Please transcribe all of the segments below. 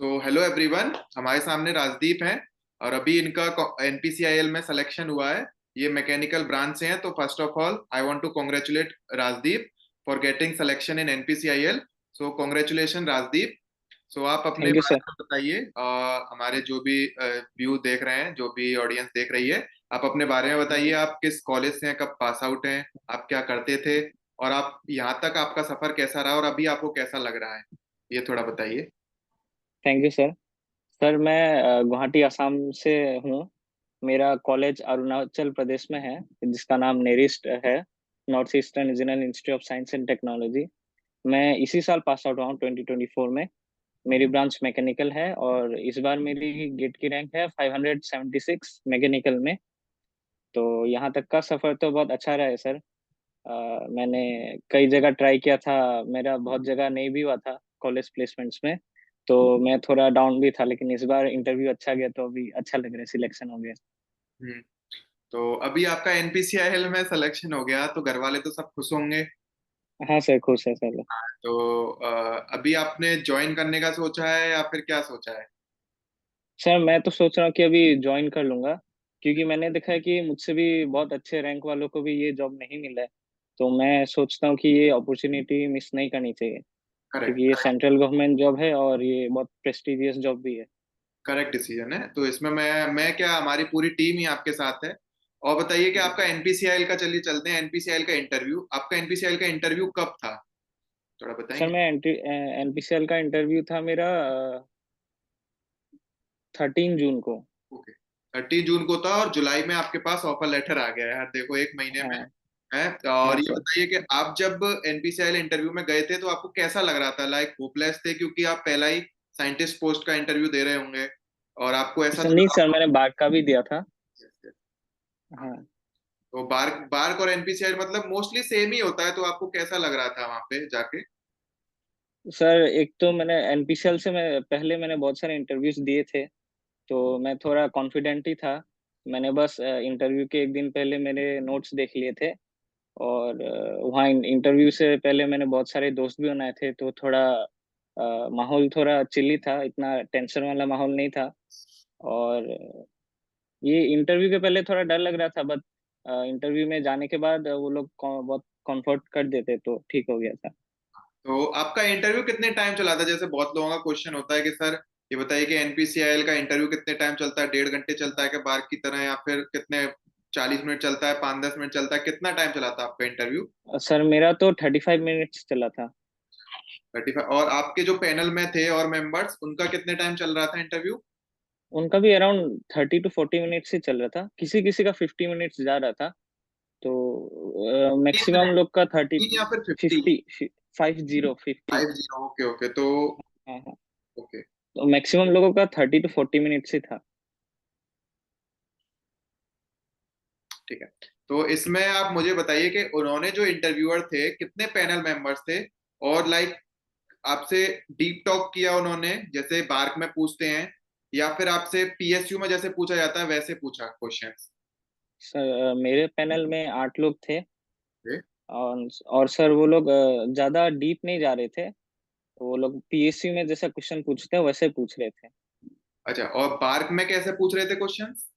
तो hello everyone, हमारे सामने राजदीप हैं। और अभी इनका एनपीसीआईएल में सिलेक्शन हुआ है। ये मैकेनिकल ब्रांच से हैं। तो first of all I want to congratulate Rajdeep for getting selection in NPCIL. So congratulation Rajdeep. So आप अपने थैंक यू बारे सर। में बताइए। हमारे जो भी व्यू देख रहे हैं, जो भी ऑडियंस देख रही है, आप अपने बारे में बताइए। आप किस कॉलेज से हैं, कब पास आउट हैं, आप क्या करते थे, और आप यहाँ तक आपका सफर कैसा रहा और अभी आपको कैसा लग रहा है, ये थोड़ा बताइए। Thank you sir. सर मैं गुवाहाटी असम से हूँ। मेरा कॉलेज अरुणाचल प्रदेश में है, जिसका नाम नेरिस्ट है, north eastern regional institute of science and technology. मैं इसी साल पास आउट हुआ हूँ 2024 में। मेरी ब्रांच मैकेनिकल है और इस बार मेरी गेट की रैंक है 576 मैकेनिकल में। तो यहाँ तक का सफ़र तो बहुत अच्छा रहा है सर। मैंने कई जगह ट्राई किया था, मेरा बहुत जगह नहीं भी हुआ था कॉलेज प्लेसमेंट्स में। तो मैं थोड़ा डाउन भी था, लेकिन इस बार इंटरव्यू अच्छा गया तो अभी अच्छा लग रहा है, सिलेक्शन हो गया। हम्म। तो अभी आपका एनपीसीआईएल में सिलेक्शन हो गया तो घर वाले तो सब खुश होंगे। हाँ सर, खुश है सर। तो अभी आपने ज्वाइन करने का सोचा है या फिर क्या सोचा है? सर मैं तो सोच रहा हूँ कि अभी ज्वाइन कर लूंगा, क्योंकि मैंने देखा है कि मुझसे भी बहुत अच्छे रैंक वालों को भी ये जॉब नहीं मिला है। तो मैं सोचता हूँ कि ये अपॉर्चुनिटी मिस नहीं करनी चाहिए, क्योंकि ये करेक्ट। सेंट्रल गवर्नमेंट जॉब है और ये बहुत प्रेस्टिजियस जॉब भी है। करेक्ट डिसीजन है। तो इसमें मैं क्या, हमारी पूरी टीम ही आपके साथ है। और बताइए कि आपका एनपीसीआईएल का, चलिए चलते हैं एनपीसीआईएल का इंटरव्यू। आपका एनपीसीआईएल का इंटरव्यू कब था, थोड़ा सर बताएंगे? मैं एनपीसीएल का इंटरव्यू था मेरा 13 जून को। ओके। 30 जून को था और जुलाई में आपके पास ऑफर लेटर आ गया है यार, देखो एक महीने में हाँ। है। हाँ और ये सर। बताइए कि आप जब एनपीसीआईएल इंटरव्यू में गए थे तो आपको कैसा लग रहा था? लाइक होपलेस थे क्योंकि आप पहला ही साइंटिस्ट पोस्ट का इंटरव्यू दे रहे होंगे, और आपको ऐसा सर तो नहीं सर, मैंने बाग का भी दिया था। हाँ। हाँ। तो बार्क बार्क और एनपीसीआई मतलब मोस्टली सेम ही होता है, तो आपको कैसा लग रहा था वहां पे जाके? सर एक तो मैंने एनपीसीएल से मैं पहले मैंने बहुत सारे इंटरव्यूज दिए थे, तो मैं थोड़ा कॉन्फिडेंट ही था। मैंने बस इंटरव्यू के एक दिन पहले मेरे नोट्स देख लिए थे। और वहाँ इंटरव्यू से पहले मैंने बहुत सारे दोस्त भी बनाए थे, तो थोड़ा माहौल थोड़ा चिल्ली था, इतना टेंशन वाला माहौल नहीं था। और ये इंटरव्यू के पहले थोड़ा डर लग रहा था, बट इंटरव्यू में जाने के बाद वो लोग बहुत कंफर्ट कर देते, तो ठीक हो गया था। तो आपका इंटरव्यू कितने टाइम चला था? जैसे बहुत लोगों का क्वेश्चन होता है कि सर ये बताइए कि एनपीसीआईएल का इंटरव्यू कितने टाइम चलता है, 1.5 घंटे चलता है कि बार्क की तरह, या फिर कितने, 40 मिनट चलता है, 5-10 मिनट चलता है, कितना टाइम चला था आपका इंटरव्यू? सर मेरा तो 35 मिनट्स चला था। 35। और आपके जो पैनल में थे और मेंबर्स, उनका कितने टाइम चल रहा था इंटरव्यू? उनका भी अराउंड 30 to 40 मिनट्स ही चल रहा था, किसी किसी का 50 मिनट्स जा रहा था। तो मैक्सिमम लोग का थर्टी या फिर 50? 50 50 50। 50, ओके ओके। तो हाँ हाँ। ओके, तो मैक्सिमम लोगों का 30 to 40 मिनट्स ही था। ठीक है। तो इसमें आप मुझे बताइए कि उन्होंने जो इंटरव्यूअर थे कितने पैनल मेंबर्स थे, और लाइक आपसे डीप टॉक किया उन्होंने जैसे बार्क में पूछते हैं, या फिर आपसे पीएसयू में जैसे पूछा जाता है वैसे पूछा क्वेश्चंस? सर मेरे पैनल में 8 लोग थे। और सर वो लोग ज्यादा डीप नहीं जा रहे थे। वो लोग पीएसयू में जैसा क्वेश्चन पूछते हैं वैसे पूछ रहे थे। अच्छा, और बार्क में कैसे पूछ रहे थे क्वेश्चंस?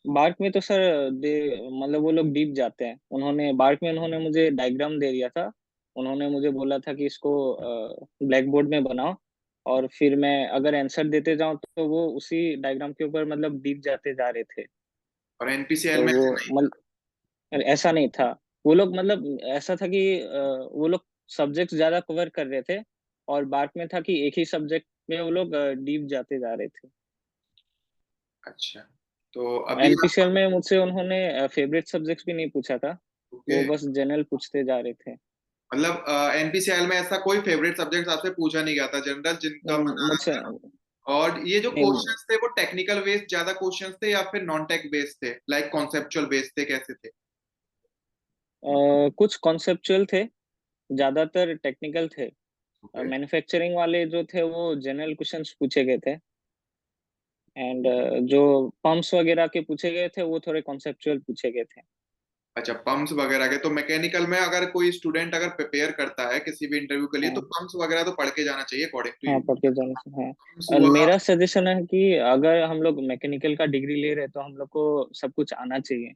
बार्क में तो सर दे मतलब वो लोग डीप जाते हैं। उन्होंने बार्क में उन्होंने मुझे डायग्राम दे दिया था। उन्होंने मुझे बोला था कि इसको ब्लैक बोर्ड में बनाओ, और फिर मैं अगर आंसर देते जाऊं तो वो उसी डायग्राम के ऊपर मतलब डीप जाते जा रहे थे। और एनपीसीएल तो में वो ऐसे नहीं था? ऐसा नहीं था। वो लोग मतलब ऐसा था कि वो लोग सब्जेक्ट ज्यादा कवर कर रहे थे, और बार्क में था कि एक ही सब्जेक्ट में वो लोग डीप जाते जा रहे थे। अच्छा। तो अभी आप, एनपीसीएल में मुझसे उन्होंने फेवरेट सब्जेक्ट्स भी नहीं पूछा था। ओके, वो बस जनरल पूछते जा रहे थे। मतलब एनपीसीएल में ऐसा कोई फेवरेट सब्जेक्ट आपसे पूछा नहीं गया था, जनरल जिनका मजा मुझसे आता है? और ये जो नहीं। क्वेश्चंस थे वो टेक्निकल बेस्ड ज्यादा क्वेश्चंस थे या फिर नॉन टेक बेस्ड थे, लाइक कॉन्सेप्चुअल बेस्ड थे, कैसे थे? कुछ कॉन्सेप्चुअल थे, ज्यादातर टेक्निकल थे। ओके। मैन्युफैक्चरिंग वाले जो थे वो जनरल क्वेश्चंस पूछे गए थे। एंड जो पंप्स वगैरह के पूछे गए थे वो थोड़े कॉन्सेप्चुअल पूछे गए थे। अच्छा, पंप्स वगैरह के तो मैकेनिकल में अगर कोई स्टूडेंट अगर प्रिपेयर करता है किसी भी इंटरव्यू के लिए तो हाँ पंप्स वगैरह तो पढ़ के जाना चाहिए अकॉर्डिंग टू हाँ, यू। पढ़ के जाने से हाँ। पंप्स और हुआ। मेरा सजेशन है कि अगर हम लोग मैकेनिकल का डिग्री ले रहे हैं तो हम लोग को सब कुछ आना चाहिए। वो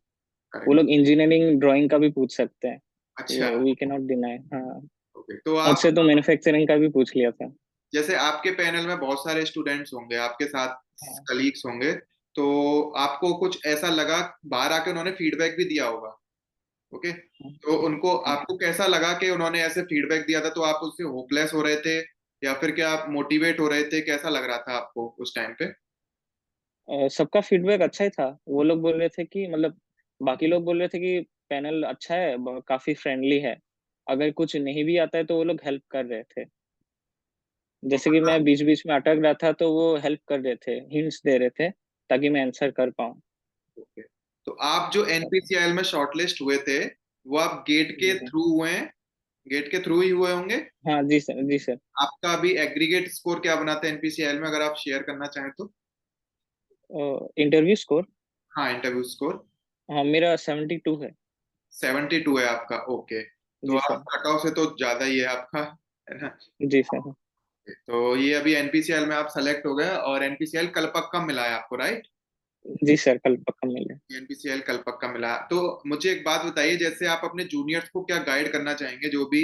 करेक्ट। लोग इंजीनियरिंग ड्राइंग का भी पूछ सकते हैं, अच्छा। We can not deny. हाँ, ओके, तो आप मुझसे तो मैन्युफैक्चरिंग का भी पूछ लिया था। जैसे आपके पैनल में बहुत सारे स्टूडेंट्स होंगे, आपके साथ हाँ कलीग्स होंगे, तो आपको कुछ ऐसा लगा, बाहर आके उन्होंने फीडबैक भी दिया होगा, ओके, हाँ तो उनको हाँ। आपको कैसा लगा कि उन्होंने ऐसे फीडबैक दिया था, तो आप उससे होपलेस हो रहे थे या फिर क्या आप मोटिवेट हो रहे थे, कैसा लग रहा था आपको उस टाइम पे? सबका फीडबैक अच्छा ही था। वो लोग बोल रहे थे कि मतलब बाकी लोग बोल रहे थे कि पैनल अच्छा है, काफी फ्रेंडली है। अगर कुछ नहीं भी आता है तो वो लोग हेल्प कर रहे थे। तो जैसे कि मैं बीच बीच में अटक रहा था तो वो हेल्प कर रहे थे, हिंट्स दे रहे थे ताकि मैं आंसर कर पाऊँ। ओके, तो आप जो एनपीसीआईएल में शॉर्टलिस्ट हुए थे, वो आप गेट के जी सर। थ्रू हुए हैं? गेट के थ्रू ही हुए होंगे। हाँ जी सर, जी सर। आपका अभी एग्रीगेट स्कोर क्या बना था एनपीसीआईएल में, अगर आप शेयर करना चाहें तो? Interview score. हाँ, इंटरव्यू स्कोर। हाँ, मेरा 72 है। 72 है आपका, ओके। तो जी आप सर। कट ऑफ से तो ज्यादा ही है आपका, है ना? जी सर। तो ये अभी एनपीसीएल में आप सेलेक्ट हो गए और एनपीसीएल कल पक्का मिला है आपको, राइट? जी सर, कल पक्का मिले। एनपीसीएल कल पक्का मिला, तो मुझे एक बात बताइए, जैसे आप अपने जूनियर्स को क्या गाइड करना चाहेंगे जो भी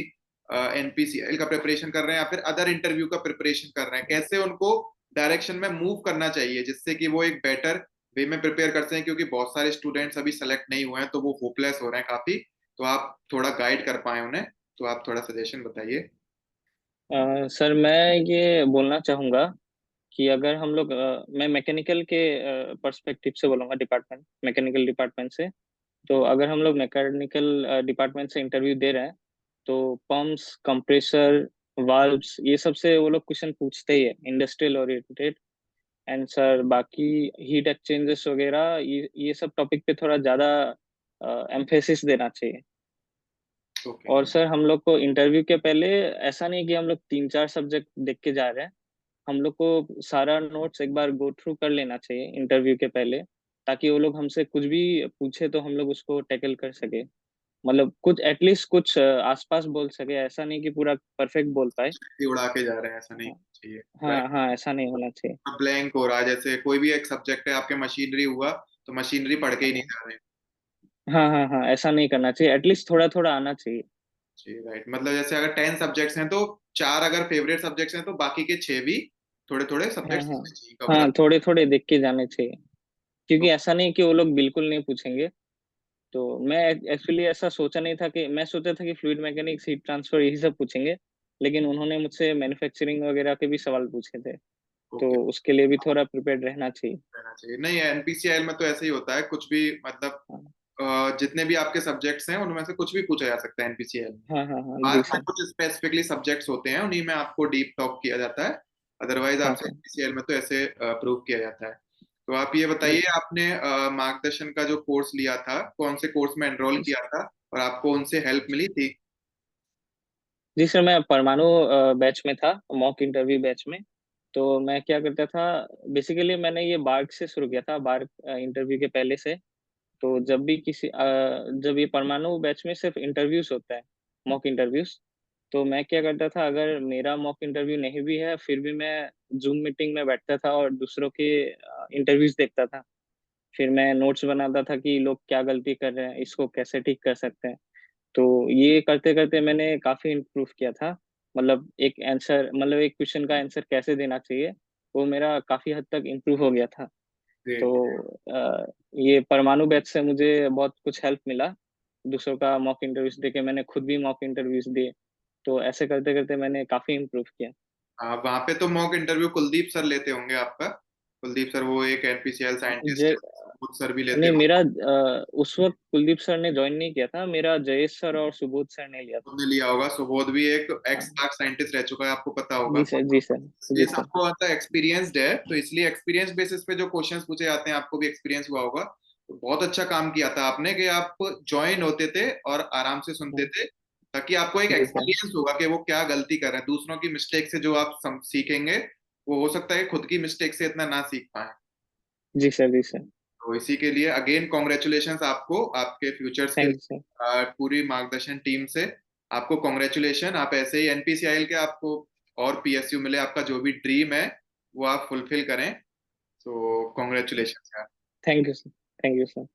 एनपीसीएल का प्रिपरेशन कर रहे हैं या फिर अदर इंटरव्यू का प्रिपरेशन कर रहे हैं, कैसे उनको डायरेक्शन में मूव करना चाहिए जिससे कि वो एक बेटर वे में प्रिपेयर कर सकें, क्योंकि बहुत सारे स्टूडेंट्स अभी सेलेक्ट नहीं हुए हैं तो वो होपलेस हो रहे हैं काफी, तो आप थोड़ा गाइड कर पाए उन्हें, तो आप थोड़ा सजेशन बताइए। सर मैं ये बोलना चाहूँगा कि अगर हम लोग मैं मैकेनिकल के पर्सपेक्टिव से बोलूँगा, डिपार्टमेंट मैकेनिकल डिपार्टमेंट से। तो अगर हम लोग मैकेनिकल डिपार्टमेंट से इंटरव्यू दे रहे हैं तो पंप्स, कंप्रेसर, वाल्व्स, ये सब से वो लोग क्वेश्चन पूछते ही है, इंडस्ट्रियल ओरिएंटेड। एंड सर बाकी हीट एक्सचेंजर्स वगैरह, ये सब टॉपिक पे थोड़ा ज़्यादा एम्फेसिस देना चाहिए। ओके। और सर हम लोग को इंटरव्यू के पहले ऐसा नहीं कि हम लोग 3-4 सब्जेक्ट देख के जा रहे हैं। हम लोग को सारा नोट्स एक बार गो थ्रू कर लेना चाहिए इंटरव्यू के पहले, ताकि वो लोग हमसे कुछ भी पूछे तो हम लोग उसको टैकल कर सके। मतलब कुछ एटलीस्ट कुछ आसपास बोल सके, ऐसा नहीं कि पूरा परफेक्ट बोल पाए। उड़ा के जा रहे हैं, ऐसा नहीं हाँ चाहिए, हाँ राइट? हाँ, ऐसा नहीं होना चाहिए। ब्लैंक हो रहा है, जैसे कोई भी एक सब्जेक्ट है आपके मशीनरी हुआ, तो मशीनरी पढ़ के ही नहीं हाँ जा रहे हैं। हाँ हाँ हाँ, ऐसा नहीं करना चाहिए, एटलीस्ट थोड़ा थोड़ा आना चाहिए। जी, राइट, मतलब जैसे अगर 10 सब्जेक्ट्स हैं तो चार अगर फेवरेट सब्जेक्ट्स हैं तो बाकी के 6 भी थोड़े थोड़े हाँ सब्जेक्ट्स हाँ होने चाहिए कवर हाँ, अप। थोड़े थोड़े देख के जाने चाहिए। तो क्योंकि ऐसा नहीं कि वो लोग बिल्कुल नहीं पूछेंगे। तो मैं एक्चुअली ऐसा सोचा नहीं था, कि मैं सोचा था कि फ्लूइड मैकेनिक्स, हीट ट्रांसफर, यही सब पूछेंगे। लेकिन उन्होंने मुझसे मैन्युफैक्चरिंग वगैरह के भी सवाल पूछे थे। तो ओके, उसके लिए भी थोड़ा प्रिपेयर्ड रहना चाहिए। रहना चाहिए। नहीं, एनपीसीआईएल में तो ऐसे ही होता है, कुछ भी मतलब हाँ जितने भी आपके सब्जेक्ट्स हैं उनमें से कुछ भी पूछा जा सकता है एनपीसीआईएल में। हाँ हाँ हाँ, जी बार्क में सर। कुछ स्पेसिफिकली सब्जेक्ट्स होते हैं, उन्हीं में आपको डीप टॉक किया जाता है, अदरवाइज हाँ आपसे हाँ, एनपीसीआईएल में तो ऐसे प्रूव किया जाता है। तो आप ये बताइए, जी आपने मार्गदर्शन का जो कोर्स लिया था, कौन से कोर्स में एनरोल किया था और आपको उनसे हेल्प मिली थी? जी सर, मैं परमाणु बैच में था, मॉक इंटरव्यू बैच में। तो मैं क्या करता था, बेसिकली मैंने ये बार्क से शुरू किया था, बार्क इंटरव्यू के पहले से। तो जब ये परमाणु बैच में सिर्फ इंटरव्यूज होता है, मॉक इंटरव्यूज। तो मैं क्या करता था, अगर मेरा मॉक इंटरव्यू नहीं भी है फिर भी मैं जूम मीटिंग में बैठता था और दूसरों के इंटरव्यूज देखता था। फिर मैं नोट्स बनाता था कि लोग क्या गलती कर रहे हैं, इसको कैसे ठीक कर सकते हैं। तो ये करते करते मैंने काफी इम्प्रूव किया था। मतलब एक क्वेश्चन का आंसर कैसे देना चाहिए, वो मेरा काफी हद तक इम्प्रूव हो गया था। तो ग्रेट। ये परमाणु बैच से मुझे बहुत कुछ हेल्प मिला। दूसरों का मॉक इंटरव्यूज देके मैंने खुद भी मॉक इंटरव्यूज दिए। तो ऐसे करते करते मैंने काफी इम्प्रूव किया। हाँ, वहां पे तो मॉक इंटरव्यू कुलदीप सर लेते होंगे आपका। कुलदीप सर वो एक एनपीसीएल साइंटिस्ट जय है, वो सर भी लेते नहीं, होंगे। मेरा उस वक्त कुलदीप सर ने ज्वाइन नहीं किया था, मेरा जयेश सर और सुबोध सर ने लिया था। उन्होंने लिया होगा, सुबोध भी एक एक्स हाँ मार्क साइंटिस्ट रह चुका है, आपको पता होगा। जी सर, जी सर, ये जी सर। सबको मतलब एक्सपीरियंस्ड है, तो इसलिए एक्सपीरियंस बेसिस पे जो क्वेश्चंस पूछे जाते हैं, आपको भी एक्सपीरियंस हुआ होगा, तो बहुत अच्छा काम किया था आपने कि आप ज्वाइन होते थे और आराम से सुनते हाँ, थे, ताकि आपको एक जी सर, एक्सपीरियंस होगा कि वो क्या गलती कर रहे हैं, दूसरों की मिस्टेक से जो आप सीखेंगे, वो हो सकता है कि खुद की मिस्टेक से इतना ना सीख पाए। जी सर, जी सर। तो इसी के लिए अगेन कॉन्ग्रेचुलेशंस आपको, आपके फ्यूचर्स के थैंक लिए। You sir. पूरी मार्गदर्शन टीम से आपको कॉन्ग्रेचुलेशन। आप ऐसे ही एनपीसीआईएल के आपको और पीएसयू मिले, आपका जो भी ड्रीम है वो आप फुलफिल करें। So congratulation. Thank you sir. Thank you sir.